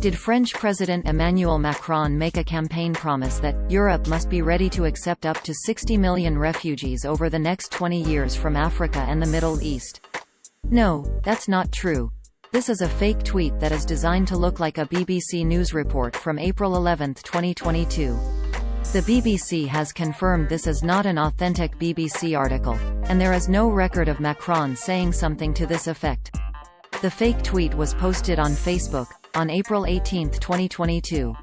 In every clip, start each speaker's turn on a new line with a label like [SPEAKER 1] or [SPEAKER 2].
[SPEAKER 1] Did French President Emmanuel Macron make a campaign promise that Europe must be ready to accept up to 60 million refugees over the next 20 years from Africa and the Middle East? No, that's not true. This is a fake tweet that is designed to look like a BBC News report from April 11, 2022. The BBC has confirmed this is not an authentic BBC article, and there is no record of Macron saying something to this effect. The fake tweet was posted on Facebook on April 18, 2022.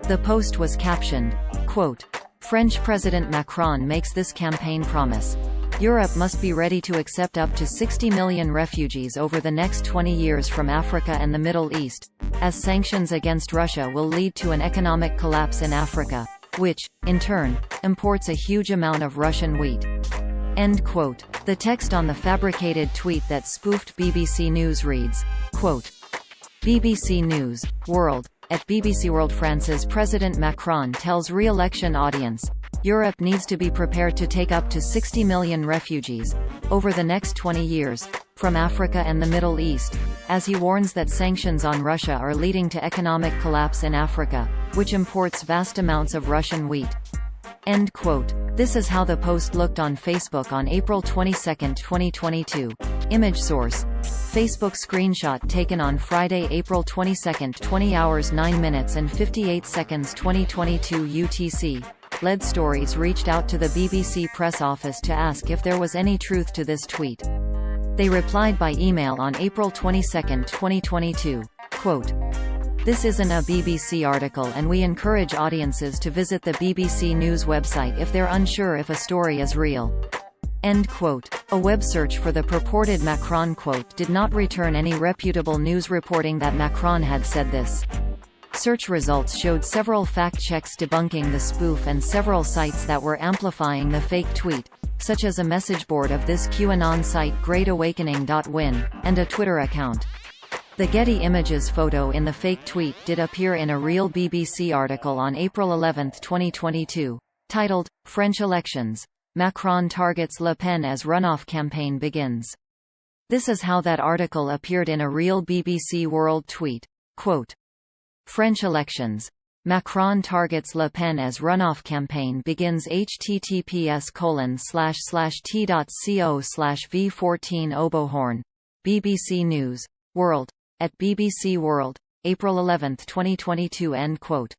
[SPEAKER 1] The post was captioned, quote, "French President Macron makes this campaign promise. Europe must be ready to accept up to 60 million refugees over the next 20 years from Africa and the Middle East, as sanctions against Russia will lead to an economic collapse in Africa, which, in turn, imports a huge amount of Russian wheat." End quote. The text on the fabricated tweet that spoofed BBC News reads, quote, "BBC News, World. At BBC World, France's President Macron tells re-election audience, Europe needs to be prepared to take up to 60 million refugees, over the next 20 years, from Africa and the Middle East, as he warns that sanctions on Russia are leading to economic collapse in Africa, which imports vast amounts of Russian wheat." End quote. This is how the post looked on Facebook on April 22, 2022. Image source: Facebook screenshot taken on Friday, April 22, 20 hours 9 minutes and 58 seconds 2022 UTC. Lead Stories reached out to the BBC press office to ask if there was any truth to this tweet. They replied by email on April 22, 2022. Quote, "This isn't a BBC article and we encourage audiences to visit the BBC News website if they're unsure if a story is real." End quote. A web search for the purported Macron quote did not return any reputable news reporting that Macron had said this. Search results showed several fact checks debunking the spoof and several sites that were amplifying the fake tweet, such as a message board of this QAnon site greatawakening.win, and a Twitter account. The Getty Images photo in the fake tweet did appear in a real BBC article on April 11, 2022, titled, "French Elections. Macron targets Le Pen as runoff campaign begins." This is how that article appeared in a real BBC World tweet. Quote, "French elections. Macron targets Le Pen as runoff campaign begins https://t.co/v14 Obohorn. BBC News. World. At BBC World. April 11, 2022. End quote.